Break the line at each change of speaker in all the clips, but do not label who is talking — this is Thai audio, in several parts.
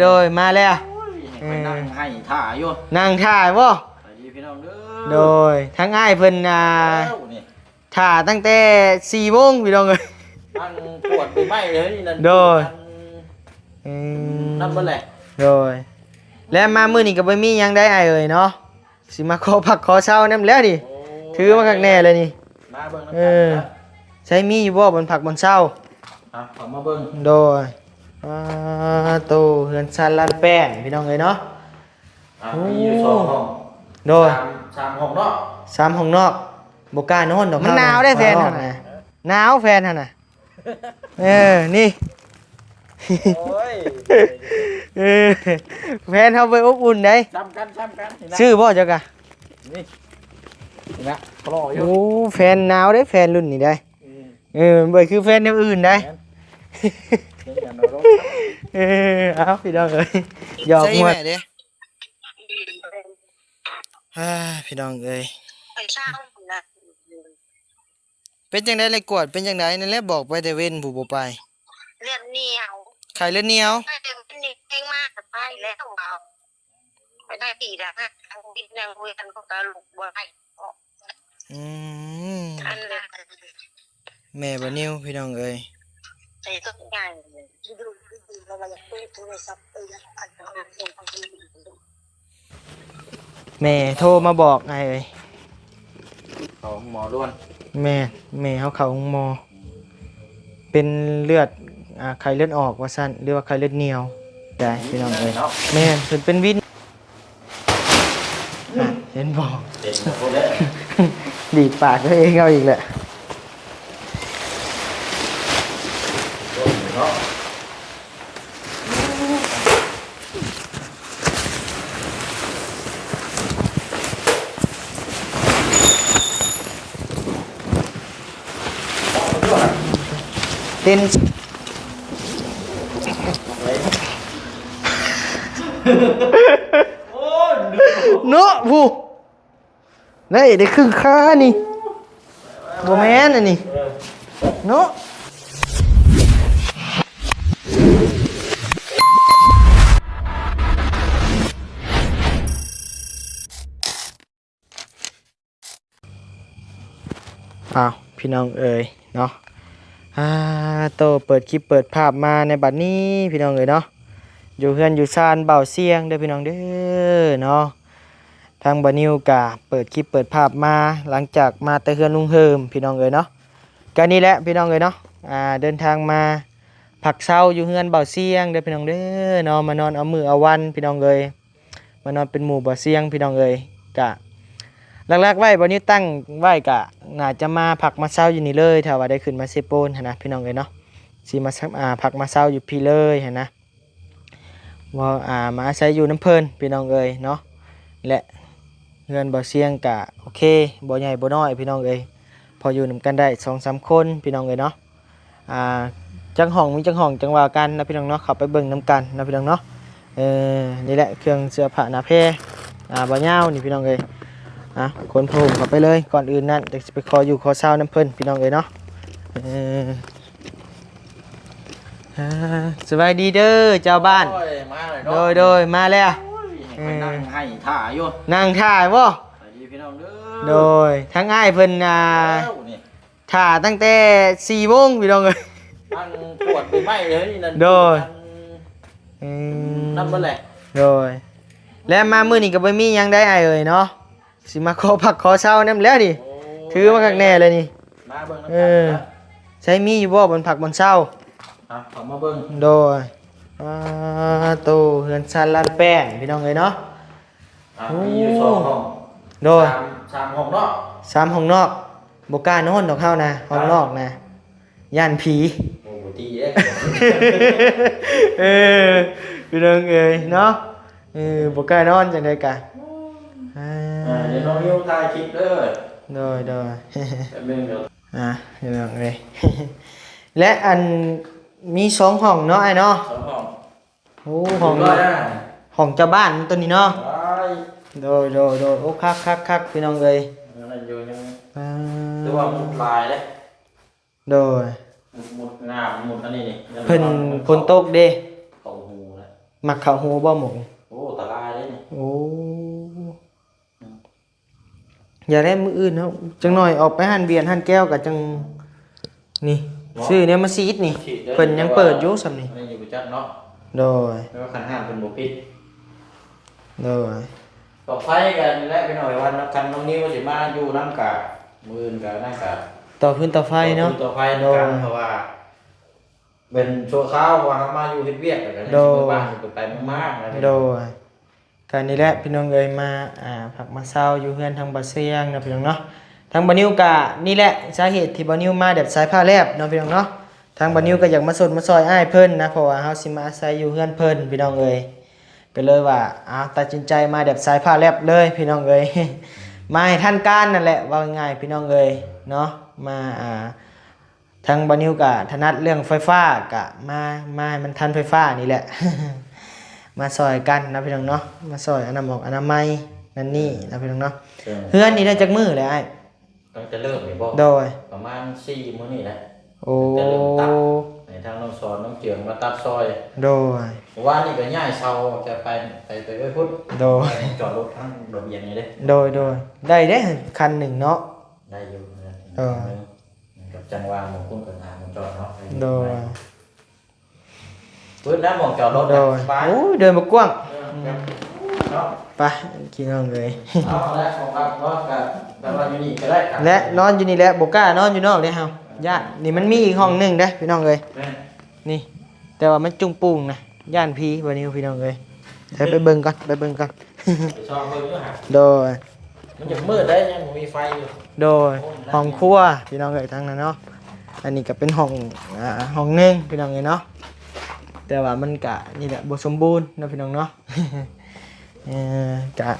โดยมาแล้ว
ไปนั่งให้ถ่าอยู่
นั่งท่าบ่
ไปดีพี่น้องเด้อ
โดยทั้งอ้ายเพิ่นท่าตั้งแต่4 โมงพี่น้องเอ้ย
นั่งปวดไปไหม้เลยนี่นั่น
โดย
นั่นบ่แหละ
โดยและมามื้อนี้ก็บ่มีหยังได้อ้ายเอ้ยเนาะสิมาขอพักขอเช้านำแล้วดิถือมาคักแน่เลยนี่
มาเบิ่งนำกัน
ใช้มีอยู่บ่บนผักบนเช้า
ขอมาเบิ่ง
โดยโตเฮือนซันลานแป้นพี่น้องเอ้ยเนาะ
มีอยู่2ห้อง
โดย
3ห้องเนาะ
3ห้องนอกบ่กล้านอนดอกมันหนาวได้แฟนหั่นน่ะหนาวแฟนหั่นน่ะนี่
โอ้ย
แฟนเฮาไปอบอุ่นได้
ซ้ำกัน
ชื่อบ่จักอะ
นี่นะคลออยู่
โอ้แฟนหนาวได้แฟนรุ่นนี้ได้บ่คือแฟนแนวอื่นได้เอาพี่น้องเอ้ยหยอกหมดพี่น้องเอ้ยเป็นจังได๋เลยกวดเป็นจังได๋นั่นแหละบอกไปแต่เว้นผู้บ่ไป
เลือดเหนียว
ไข้เลือดเหนียว
เองมากไปแล้วเอาไปได้ปีละฮะทางดินยังคุยกันก็กระลุกบ่ได้อันละ
แม่บ่นิวพี่น้องเอ้ย
ใส่ทุกอย่างดูเราอยากคุยโทรศัพท์อัน
แม่โทรมาบอกไงเอ้ย
เขาหมอล้วน
แม่เฮาเข้าหมอเป็นเลือดไข้เลือดออกว่าซั่นหรือว่าไข้เลือดเหนียวได้พี่น้องเอ้ยแม่เพิ่นเป็นวินเห็นบ่ดีดปากตัวเองเอาอีกแหละเต้นเนาะผู้ได้ครึ่งค่านี่บ่แม่นอันนี้เนาะพี่น้องเอ๋ยเนาะโตเปิดคลิปเปิดภาพมาในบัดนี้พี่น้องเอ๋ยเนาะอยู่เฮือนอยู่ซานเบาเสียงเด้อพี่น้องเด้อเนาะทางบานิวกะเปิดคลิปเปิดภาพมาหลังจากมาแต่เฮือนลุงเฮิมพี่น้องเอ๋ยเนาะก็นี่แหละพี่น้องเอ๋ยเนาะเดินทางมาพักเช้าอยู่เฮือนเบาเสียงเด้อพี่น้องเด้อเนาะมานอนเอามือเอาวันพี่น้องเอ๋ยมานอนเป็นหมู่เบาเสียงพี่น้องเอ๋ยกะแรกๆไว้บานิวตั้งไว้กะน่าจะมาพักมาเช้าอยู่นี่เลยถ้าว่าได้ขึ้นมาเซโปนนะพี่น้องเอ๋ยเนาะสิมาพักมาเช้าอยู่พี่เลยนะว่ามาอาศัยอยู่น้ำเพลินพี่น้องเอ๋ยเนาะและเงินบ่เสียงกะโอเคบ่ใหญ่บ่น้อยพี่น้องเอ๋ยพออยู่นำกันได้ 2-3 คนพี่น้องเอ๋ยเนาะจังห้องมีจังห้องจังว่ากันนะพี่น้องเนาะเข้าไปเบิ่งนำกันนะพี่น้องเนาะนี่แหละเครื่องเสื้อผ้าหน้าแพรบ่ยาวนี่พี่น้องเอ๋ยคนโผล่เข้าไปเลยก่อนอื่นนั่นเดี๋ยวจะไปขออยู่ขอเช้าน้ำเพิ่นพี่น้องเอ๋ยเนาะสบายดีเด้อเจ้าบ้านโดยมาแล้ว
ไปนั่งให้ถ่าอยู่
นั่งท่าบ่
ไปดีพี่น้องเด้อ
โดยทั้งอ้ายเพิ่นท่าตั้งแต่4 โมงพี่น้องเอ้ย
นั่งปวดไปไหม้เลยนี่นั่น
โดย
นั่นบ่แหละ
โดยและมามื้อนี้ก็บ่มีหยังได้อ้ายเอ้ยเนาะสิมาขอพักขอเช้านำแล้วดิถือมาคักแน่เลยนี่
มาเบิ่งนำกัน
ใช้มีอยู่บ่บนผักบนเช้า
ขอมาเบิ่ง
โดยโตเฮือนซันลานแป้นพี่น้องเอ้ยเนาะ
มีอยู่2ห้อง
โดย
3ห้องเนาะ
3ห้องนอกบ่กล้านอนดอกเฮานะห้องนอกนะย่านผี
โอ้บ่ตีเด้
พี่น้องเอ้ยเนาะบ่กล้านอนจังได๋กะ
เดี๋ยวน้องนิวถ่ายคลิปเด้อ
โดย
แป๊บนึงเดี๋ยว
พี่น้องเอ้ยและอันมี2ห้องเนาะไอ้เนาะ
2ห้อง
โอ้ห้องเจ้าบ้านตัวนี้เนาะโดยโอ้คักพี่น้องเอ้ย
นั่นอยู่ยังหรือว่าหมุดลายเด้
โดย
หมุดงามหมุดอันนี้นี่
เพิ่นฝนตกเด้
เข้าหูแล้ว
มักข้าวโหบ่หมง
โอ้ตะลายเลยนี่
โอ้อย่าได้มื้ออื่นเฮาจังหน่อยออกไปหันเบียร์หันแก้วก็จังนี่ซื้อเนี่ยมาซีดนี่เพิ่นยังเปิดอยู่ซำนี่
ไม่อยู่จักเนาะ
โดย
แล้วก็คันห้ามเป็นบ่ผิด
โดย
ต่อไฟกันนี่แหละพี่น้อยวันกันน้องนิ้วสิมาอยู่นำกะมื้ออื่นก็นั่นกะ
ต่อพื้นต่อไฟเนาะ
ต่อไฟนำกันเพราะว่า เป็นชั่วคราวว่ามาอยู่เฮ็ดเวียกก็ได้สิไปบ้านไปมากๆนะ
โดยการนี้แหละพี่น้องเอ้ยมาผักมาเศร้าอยู่เพื่อนทางบ่เสียงนะพี่น้องเนาะทางบ่นิวกะนี่แหละสาเหตุที่บ่นิวมาแบบสายผ้าแลบเนาะพี่น้องเนาะทางบ่นิวก็อยากมาสดมาซอยอ้ายเพิ่นนะเพราะว่าเฮาสิมาอาศัยอยู่เพื่อนเพิ่นพี่น้องเอ้ยก็เลยว่าตัดสินใจมาแบบสายผ้าแลบเลยพี่น้องเอ้ย มาให้ทันการนั่นแหละว่าง่ายพี่น้องเอ้ยเนาะมาทางบ่นิวก็ถนัดเรื่องไฟฟ้ากะมาให้มันทันไฟฟ้านี่แหละ มาซอยกันนะพี่น้องเนาะมาซอยอนามัยนั่นนี่นะพี่น้องเนาะเฮือนนี่ได้จักมื้อเลยไอ้
ต้องจะเริ่มนี่บ่
โดย
ประมาณ4มื้อนี่แหละ
โอ้
จะเริ่มตัดในทางน้องสอนน้องเจียงมาตัดซอย
โดย
ว่านี่ก็ย้ายเสาจะไปไว้พุทธ
โดย
ไปจอดรถทั้งระเบียงนี่เด้
โดยได้เด้คันหนึ่งเนาะ
ได้อยู่นะ กับจังหวะหมองคุ้นกับทางหมองจอดเนาะ
โดย
พื้นน้ำหมองจอดรถ
โดย
สบาย
โอ้ยเดินมากว้าง
เนาะ
ไปกินน้องเลย
เอาละของครับเนาะกับแต่ว่าอยู่นี่ก็ได้ครับ
และนอนอยู่นี่แหละบ่กล้านอนอยู่นอกเลยเฮาย่านนี่มันมีอีกห้องหนึงเด้พี่น้องเอ้ย
แม่น
นี่ แต่ว่ามันจุงปุงนะย่านผีบ่นี้พี่น้องเอ้ยไปเบิ่งก่อนไปเบิ่งก่อน
ไปชอบเพิ่นอยู่ห่า
โดย
มันจะมืดได้ยังบ่มีไฟอยู่
โดยห้องครัวพี่น้องเอ๋ยทั้งนั้นเนาะอันนี้ก็เป็นห้องห้องหนึงพี่น้องเอ๋ยเนาะแต่ว่ามันกะนี่แหละบ่สมบูรณ์เนาะพี่น้องเนาะ กะ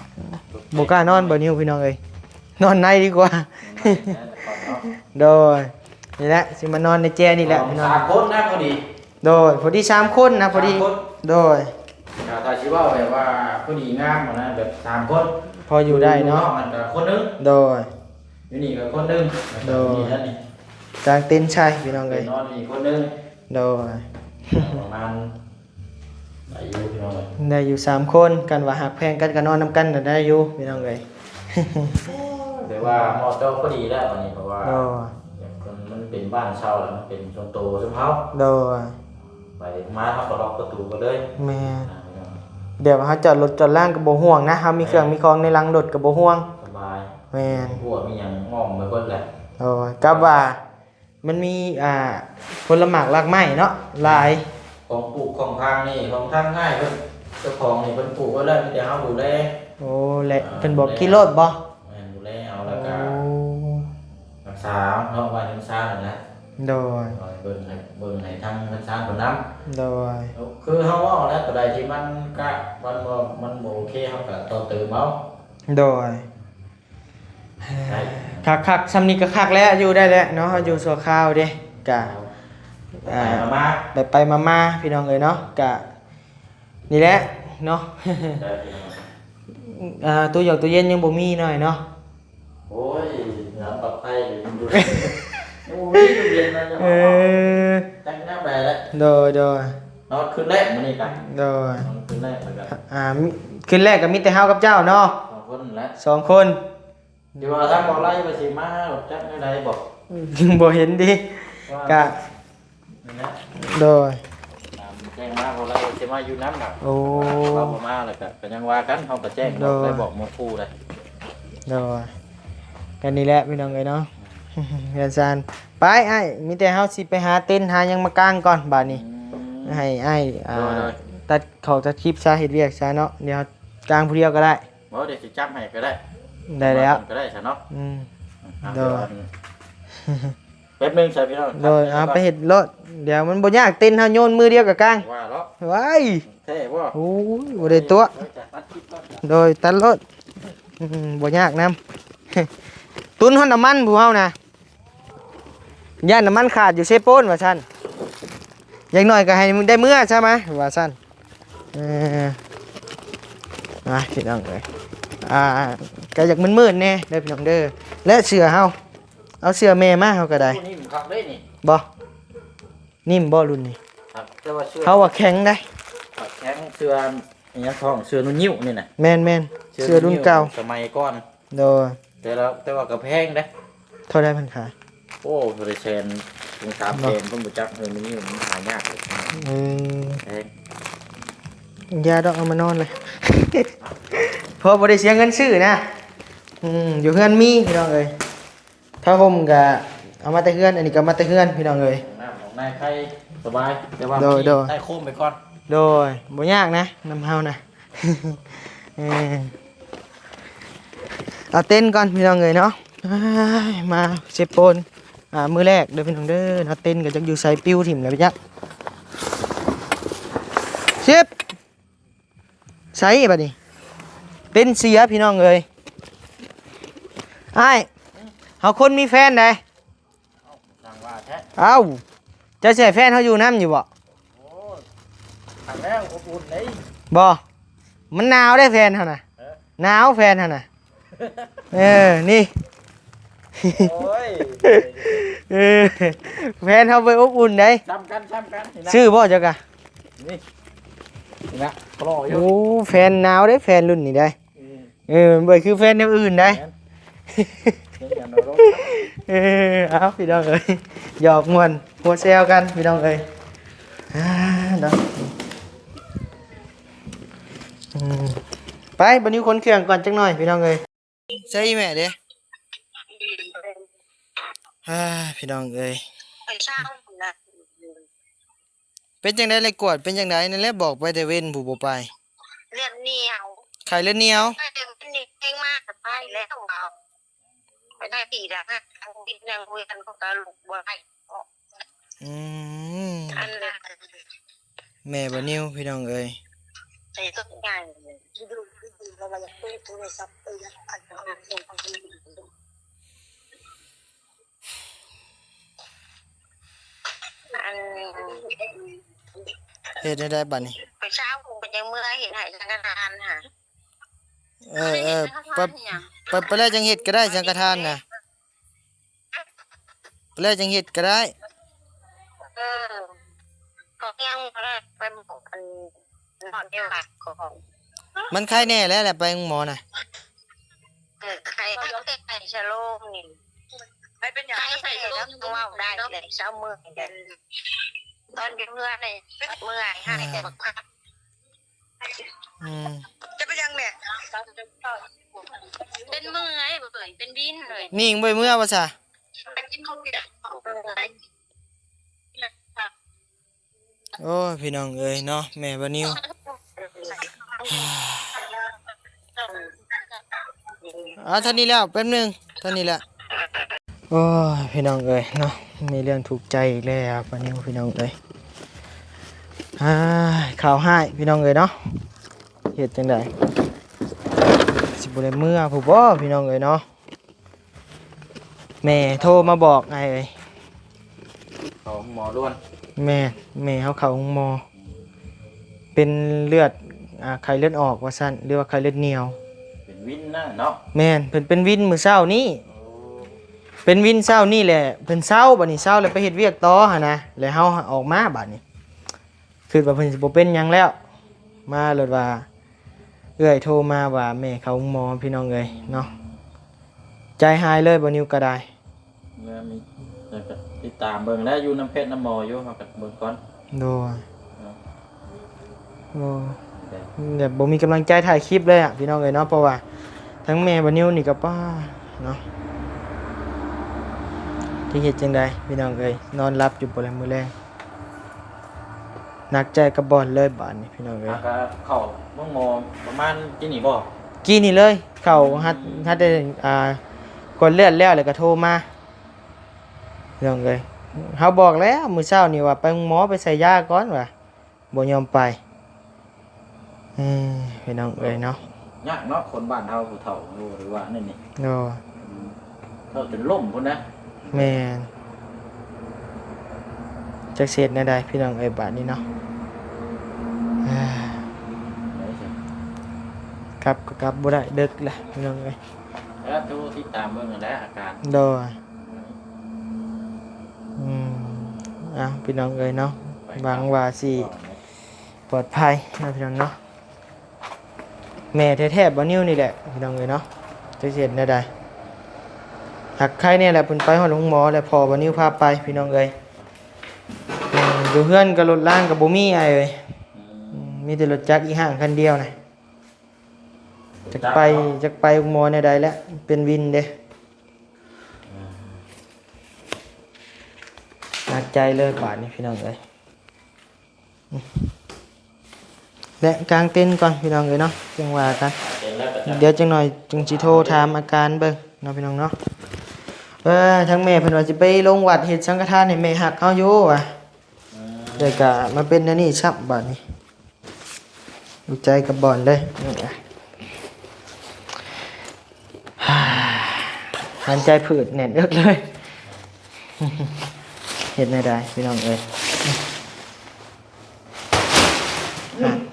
บ่กล้านอนบ่นิ้วพี่น้องเอ๋ยนอนในดีกว่า โดยนี่แหละสิมานอนในแจนี่แหละพี่น้อง
สามคนนะพอดี
โดยพอดี3คนนะพอดี
สามคน
โดย
ถ้าสิว่าแบบว่าพอดีงามนะแบบ3คน
พออยู่ได้เนาะ
มันก็คนนึง
โดย
อยู่นี่ก็คนนึง
โดย
นี่นั่นนี่
กลางเต็นท์ชายพี่น้องเอ๋ย
นอนนี่คนนึง
โดย
ประมาณอายุพี่น้องเลย
ได้อยู่3คนกันว่าหักแพงกันก็นอนนำกันก็ได้อยู่พี่น้องเอ๋ย
แต่ว่าหมอเจ้าก็ดีแล้ววันนี้เพราะว่า
โดย
มันเป็นบ้านเช่าแล้วมันเป็นชนโตชนเฮา
โดย
ไปมาเขาก็ล็อกประตูกันเลย
แม่เดี๋ยวเขาจอดรถจอดล่างกับโบห่วงนะเขามีเครื่องมีของในหลังรถกับโบห่วง
สบาย
แม่น
หัวมีอย่างงอมไปเบิดแหละ
โอ้ยกับว่ามันมีผลหมากรากไม้เนาะหลาย
ของปลูกของทางนี่ของทางง่ายเพิ่นเจ้าของนี่เพิ่นปลูกไว้แล้วมีแต่เฮาดูแล
โอ้แหละเป็นบอกกี่รถบ่
แม่นดูแลเอาแล้วก็
โอ้
รักษาเนาะไว้รักษานั่นแหละ
โดย
เบิ่งให้ทางรักษาเพิ่นนำ
โดย
คือเฮาเว้าแล้วตัวใดที่มันก็มันบ่โอเคเฮาก็ต่อเติมเอา
โดย
ได้
คักๆซ้ำนี้ก็คักแล้วอยู่ได้แล้วเนาะอยู่สัวข้าวเด้กะ
มา
ไปมาๆพี่น้องเอ้ยเนาะกะนี่แหละเนาะ
ได้พี่น้อง
ตู้หยอกตู้เย็นยังบ่มีหน่อยเนาะ
โอ้ยน้ำปรับไผ่ดูโอ้ยดูเย็นนะจะ
เอ
มา
อ
ตั้งน้ำไปแล้ว
โดย
นอนคืนแรกมื้อนี้กัน
โดย
นอนคืนแรกแล้วก็
คืนแรกก็มีแต่เฮากับเจ้าเนาะ
สองคนแล้ว
2 คน
เดี๋ยวว่าทางบ่ไล่ไปสิมาหรอกจักได้บอก
ยังบ่เห็นดิ
ว่าก
ะ
นั่นแหละ
โดย
ตามแจ้งมาบ่ไล่สิมาอยู่น้ำหนัก
โอ้
เราบ่มาแล้วก็ยังว่ากันเฮาก็แจ้ง
โดย
ได้บอกหมู่ครูเลย
โดยกันนี่แหละพี่น้องเอ้ยเนาะ เฮือนซานไปไอ้มีแต่เฮาสิไปหาเต็นท์หาหยังมากางก่อนบัดนี้ให้ไอ้ตัดเขาตัดคลิปซะเฮ็ดเวียกซะเนาะเดี๋ยวกางผู้เดียวก็ได้
บ่เดี๋ยวสิจับให้ก็ได้
ได้แล้ว
ก็ได้ซะเนาะ
อืม
อ่ะ
โดย
แป๊บนึงใช่พี่น้อง
โดยเอาไปเฮ็ดรถเดี๋ยวมันบ่ยากเต็นท์เฮาโยนมือเดียวก็กาง
ว่าแล้ว
ไว้
แท้บ่
โอ้ยบ่ได้ตัว
เดี๋ยวจะตัดคลิปก่อน
โดยตัดรถบ่ยากนำ ตุนฮอนน้ำมันผู้เฮานะย่านน้ำมันขาดอยู่เซโปนว่าซั่นอย่างน้อยก็ให้มึงได้เมื่อใช่ไหมว่าซั่นพี่น้องเอ้ยก็อยากมืดๆแน่เด้อพี่น้องเด้อและเสื้อเฮาเอาเสื้อแม่มาเฮาก็ได้
นี่มันขับได้นี่
บ่นิ่มบ่รุ่นนี้
ครับแต่ว่าเชื่อ
เขาว่าแข็งได้
แข็ง เสื้ออันนี้ท้องเสื้อนุ่นยิ้วนี่น่ะ
แม่นเสื้อรุ่นเก่า
สมัยก่อน
โดย
แต่ว่าก็แพงเด้
เท่าได้พันขาย
โอ้บริเชนถึง3 แสนเพิ่นบ่จักเฮือนนี่มันหายากเลย
อืม
แพง
ยาดอกเอามานอนเลย เพราะบ่ได้เสียเงินซื้อนะอยู่เฮือนมีพี่น้องเอ้ยถ้าห่มก็เอามาแต่เฮือนอันนี้ก็มาแต่เฮือนพี่น้องเอ้ย
น้ำของนายไข่สบายแต่ว่า
โดย
ใต้โคมไปก่อน
โดยบ่ยากนะน้ำเฮานะ เออเอาเต้นก่อนพี่น้องเอ้ยเนาะอ้ายมาเซฟโปนมื้อแรกเด้อพี่น้องเด้อเนาะเต้นก็จักอยู่ไสปิ้วถิ่มแล้วพี่จ๊ะเซฟไสบัดนี้เต้นเสียพี่น้องเอ้ยอ้ายเฮาคนมีแฟนได้
สั่งว่าแท้
เอ้าเจะใส่แฟนเฮาอยู่นํอยู่บ่
โอ้สั่งแล้วอบอุ่นเลย
บ่มันหนาวได้แฟนเฮาน่ะหนาวแฟนเฮาน่ะนี่
โอ้ย
เออแฟนเฮาไปอบอุ่นได้
ซ้ำกันนี่นะ
ชื่อบ่เจ้ากะ
นี่นะคลออยู่
โอ้แฟนหนาวได้แฟนรุ่นนี้ได้บ่คือแฟนแนวอื่นได้
เดี๋ยวเราลง
เอาพี่น้องเอ้ยหยอกม่วนหัวแซวกันพี่น้องเอ้ยเนาะไปบัดนี้คนเครื่องก่อนจักหน่อยพี่น้องเอ้ยใช่แม่เด้พี่น้องเอ้ย
ไปเช่านะ
เป็นจังได๋เลยกวดเป็นจังไดนั่นแหละบอกไปแต่เว้นผู้บ่ไป
เลือดเหนียว
ไข่เลือดเหนียว
ไม่เป็นนี่เองมากไปแล้วเอาไปได้ตีละฮะทางบินยังคุยกันก็ตลกบ่ได้
อืม
อันละ
แม่บ่นิวพี่น้องเอ้ย
ใส่ทุกอย่างดูเราอยากตู้โทรศัพท์อยากอัดอัน
เฮ็ดได้บัดนี้
ไปเช้าคงเป็นยังเมื่อเห็นหายสังกทานค่ะ
ไปแล้วจังเฮ็ดก็ได้สังฆทานน่ะไปแล้วจังเฮ็ดก็ได้
ก็ยังไปบอกอันนอนเดียวกันของ
มันไข้แน่แล้วแหละไปหมอน่ะ
ใครก็ใส่ชะโลมนี่ไปเป็นอย่างใส่ชะโลมต้องว่าได้เลยเช้ามือกันตอนเมื่อเนี่ยเมื่อให้แต่บักพัก จะไปยังเนี่ยเป็นมือไงเป็นบินเลย
นี่ยังบ่เมื่อว่าซะ
เป็นกินข้าวเปียก
โอ้ยพี่น้องเอ้ยเนาะแม่บ่นิวเท่านี้แล้วแป๊บนึงเท่านี้แหละโอ้ยพี่น้องเอ้ยเนาะมีเรื่องถูกใจอีกแล้วบ่นิวพี่น้องเอ้ยข่าวให้พี่น้องเอ้ยเนาะเฮ็ดจังได๋สิบ่ได้เมื่อผู้บ่พี่น้องเอ้ยเนาะแม่โทรมาบอกไอ้เอ้ย
ของหมอล้วน
แม่เขาเข้าหมอเป็นเลือดไข้เลือดออกว่าซั่นหรือว่าไข้เลือดเหนียว
เป็นวินนะเนาะ
แม่นเพิ่นเป็นวินมื้อเช้านี้เป็นวินเช้านี่แหละเพิ่นเช้าบัดนี้เช้าแล้วไปเฮ็ดเวียกต่อหั่นนะแล้วเฮาออกมาบัดนี้คือว่าเพิ่นสิบ่เป็นหยังแล้วมาเลยว่าเอื้อยโทรมาว่าแม่เข้าหมอพี่น้องเอ้ยเนาะใจหายเลยบ่นิวก็ได้
เมื่อมีแล้วก็ติดตามเบิ่งแล้วอยู่น้ำเพชรน้ำหมออยู่มากับเบิ่งก่อน
โดยโอ้แบบบ่มีกำลังใจถ่ายคลิปเลยอ่ะพี่น้องเอ้ยเนาะเพราะว่าทั้งแม่บ่นิวนี่ก็ป้าเนาะที่เฮ็ดจังไดพี่น้องเอ้ยนอนหลับอยู่บ่แลมื้อแลงหนักใจกับบอลเลยบาดนี้พี่น้องเอ้ย
แล้วก็เข้าเบิ่งหมอประมาณกี่นี่บ่
กี้นี่เลยเข้าฮัดได้กดเลือดแล้วก็โทรมาพี่น้องเอ้ยเฮาบอกแล้วมื้อเช้านี่ว่าไปหมอไปใส่ยาก่อนว่าบ่ยอมไปพี่น้องเอ้ยเนาะ
ยากเนาะคนบ้านเฮาผู้เฒ่าอยู่หรือว่านั่นนี่
เนาะ
เฒ่าจนล่มพุ่นนะ
แม่นจักเสร็จแนวใดพี่น้องเอ้ยบาดนี้เนาะครับก็กลับบ่ได้ดึกแหละพี่น้องเอ้ย
แล้วดูติดตามเบิ่งนั่นแหละอาการ
โดยพี่น้องเอ้ยเนาะหวังว่าสิ ปลอดภัยนะพี่น้องเนาะแม่แท้ๆบ่นิ้วนี่แหละพี่น้องเอ้ยเนาะจะเสร็จได้ใดหักใครเนี่ยแหละเพิ่นไปฮอดโรงหมอแล้วพอบ่นิ้วพาไปพี่น้องเอ้ยอยู่เฮือนก็รถล้างก็บ่มีอ้ายเอ้ยมีแต่รถจักรอีห่างคันเดียวน่ะจักไปโรงหมอแนวใดแล้วเป็นวินเด้หนักใจเลยบาดนี้พี่น้องเอ้ยและกางเต็นท์ก่อนพี่น้องเอ้ยเนาะจังว่ากัน
เป็นแล้วก็จะ
เดี๋ยวจังหน่อยจึงสิโทรถามอาการเบิ่งเนาะพี่น้องเนาะทั้งแม่เพิ่นว่าสิไปลงวัดเฮ็ดสังฆทานให้แม่ฮักเฮาอยู่ว่ะแต่ก็มาเป็นอันนี้ซับบัดนี้ดูใจกับบ่อนเลยนี่อ่ะหันใจผืดแน่นเอิกเลยเฮ็ดได้พี่น้องเอ้ย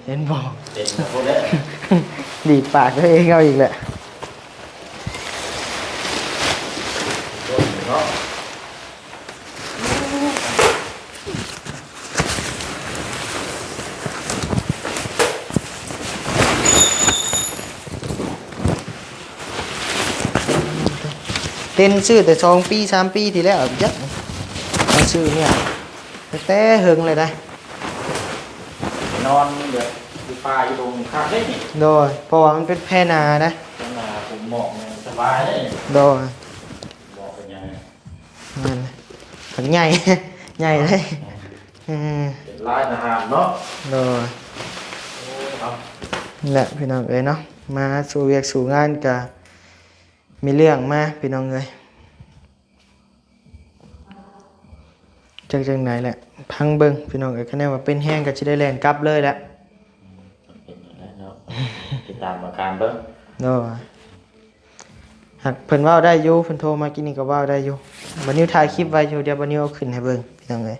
เห็นบ่
เป็นหมดแล้ว
ดีดปากตัวเองเอาอีกแหละ
เนาะ
เต้นซื้อแต่2 ปี 3 ปีที่แล้วจักมาซื้อเนี่ยแต่เฮิงเลยได้
นอนเดี๋ยวอยู่ป่าอยู่ตรงข้างได้นี่
โดยเพราะว่ามันเป็นแพนานะ
ข้างหน้าผมหมอกเนี่ยสบายเลย
โดย
หมอกเป็นยังไง
นั่นถึงใหญ่ ใหญ่เลยอืม
เป็นร้านอาหารเนาะ
โดย
โอ้ครับ
นี่แหละพี่น้องเอ้ยเนาะมาสู่เวียกสู่งานกะมีเรื่องมาพี่น้องเอ้ยจังไหนแหละพังเบิ่งพี่น้องเอ้ยคะแนนว่าเป็นแห้งก็สิได้แล่นกลับเลยแหละ
เป็นอย่างนั้นเนาะติดตามอาการเบิ้ง
โดยหากเพิ่นเว้าได้อยู่เพิ่นโทรมากินนี่ก็เว้าได้อยู่บัดนี้ถ่ายคลิปไว้อยู่เดี๋ยวบัดนี้เอาขึ้นให้เบิ่งพี่น้องเอ้ย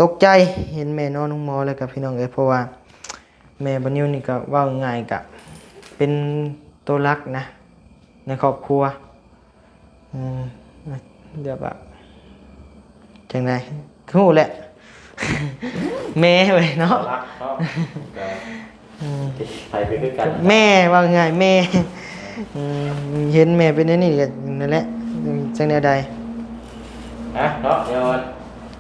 ตกใจเห็นแม่นอนโรงหมอเลยกับพี่น้องเอ้ยเพราะว่าแม่บัดนี้นี่ก็เว้าง่ายก็เป็นตัวหลักนะในครอบครัวเดี๋ยวแบบจังไดฮู้แหละ แม่เว้ยเนาะ
รักเนาะไปไปด้วยกัน
แม่ว่าง่ายแม่เห็นแม่เป็นอันนี้ก็นั่นแหละจังแนวใด
นะเนาะเดี๋ยว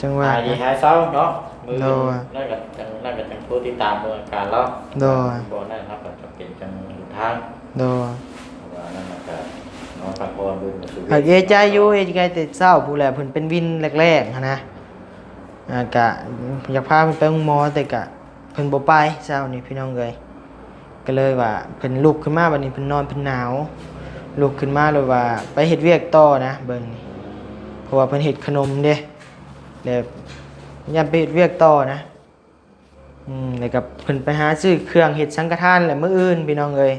จังว่า
หายดีหายเศร้าเนาะมือ
โดย
นั่นก็จังผู้ติดตามอาการแล้ว
โดย
บ่นั่นครับก็จะเป็นจังทาง
โดย
ว่านั่นก็นอนพักผ่อนดูสุ
หากเอใจอยู่เอใจแต่เศร้าผู้แหละเพิ่นเป็นวินแรกๆหั้นนะกะอยากพาเพิ่นไปโรงหมอแต่กะเพิ่นบ่ไปเช้านี้พี่น้องเอ้ยก็เลยว่าเพิ่นลุกขึ้นมาบัดนี้เพิ่นนอนเพิ่นหนาวลุกขึ้นมาเลยว่าไปเฮ็ดเวียกต่อนะเบิ่งนี่เพราะว่าเพิ่นเฮ็ดขนมเด้แล้วยามไปเฮ็ดเวียกต่อนะแล้วก็เพิ่นไปหาซื้อเครื่องเฮ็ดสังฆทานแหละมื้ออื่นพี่น้องเอ้ย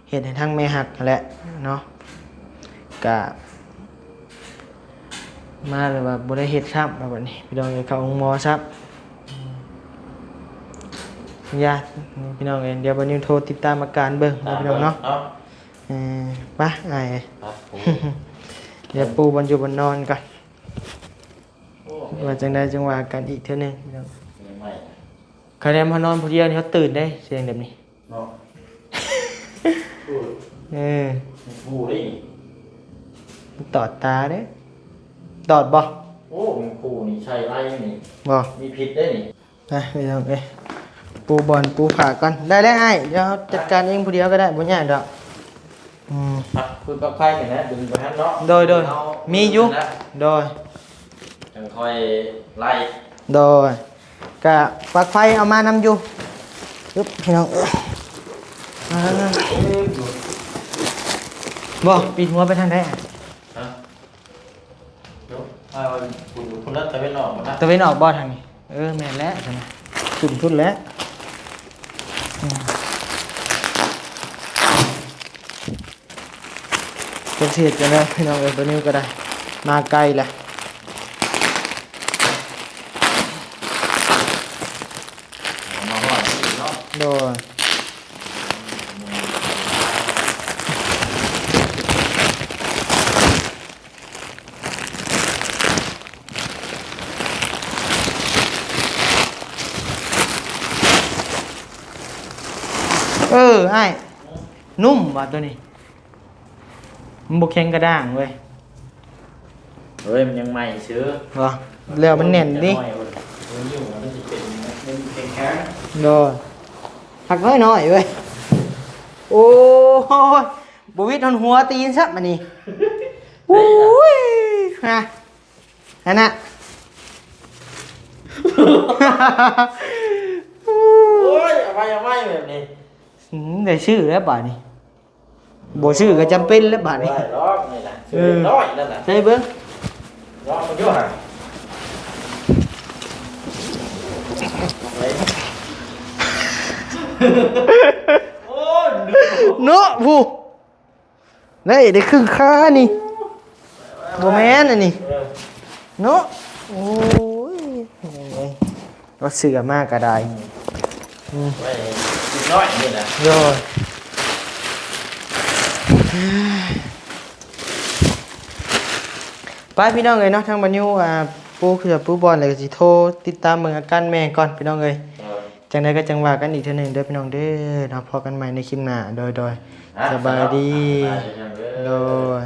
เฮ็ดให้ทางแม่ฮักนั่นแหละเนาะก็มาเลยว่าบ่ได้เฮ็ดครับบัดนี้พี่น้องเอ้ยเข้าโรงหมอครับญาติพี่น้องเอ้ยเดี๋ยวบัดนี้โทรติดตามอาการเบิ่งนะพี่น้องเนาะไปอ้าย
ครับผม
เดี๋ยวปูบนอยู่บนนอนก่อนว่าจังไดจังว่ากันอีกเท่านึงพี่น้อง
ไม่
คะแนนพอนอนผู้เดียวนี่เขาตื่นได้เสียงแบบนี้
เนาะพูด พูดได้
มันตอดตาเด้ตอดบ่
โอ้มีครูนี่ใช่ไรนี่
บ่
มีผิดได้นี่
ไปพี่น้องเอ้ยปูบอลปูผ่าก่อนได้แล้วอ้ายเดี๋ยวจัดการเองผู้เดียวก็ได้บ่ยากดอก
ครับคือกับใครกันนะดึงไปฮันเนาะ
โดยมีอยู่โดย
จังคอยไล่
โดยกะปลั๊กไฟเอามานำอยู่ปึ๊บพี่น้องบ่ปิดหัวไปทางใดอะ
ฮะเดี๋ยวเอาคุณรัตเวนออกมานะ
ตะเวนออกบ่ทางนี้แม่นแล้วใช่ไหมสุดทุนแล้วเป็นเสียดกันแล้วพี่น้องตัวนี้ก็ได้มาไกลแหละ
มาว่าเนาะ
โดย ไอ้นุ่มว่ะตัวนี้มันบ่แข็งกระด้างเว้ย
เฮ้ยมันยังใหม่ซื้อ
ว่ะแล้วมันแน่นดิ
มันอยู่มันจะเป็นแข็ง
โดนหักน้อยๆเว้ยโอ้ยบ่วิดหัวตีนซะมานี่อุ้ยฮะนั่นน่ะ
โอ้ยเอาไว้แบบนี้
ได้ชื่อแล้วบาดนี้บ่ชื่อก็จำเป็นแล้วบาดนี้
ได้รอบนี่นะซื้อน้อยนั่นน่ะ
ใช่เบิ่ง
รอบมันเยอะห่ะโอ้ย
เนาะผู้ได้ครึ่งค่านี่บ่แม่นอันนี้เนาะโอ้ยก็เสือมากก็ได้
ไว้น้อยนี่นะ
โยนไปพี่น้องเอ้ยเนาะทางบันยูปูคือปูบอลเลยก็สิโทรติดตามเบิ่งอาการแม่ก่อนพี่น้องเอ้ยจังไดก็จังว่ากันอีกเทื่อหนึงเด้อพี่น้องเด้อเนาะพอกันใหม่ในคลิปหน้าโดยสบายดีโดย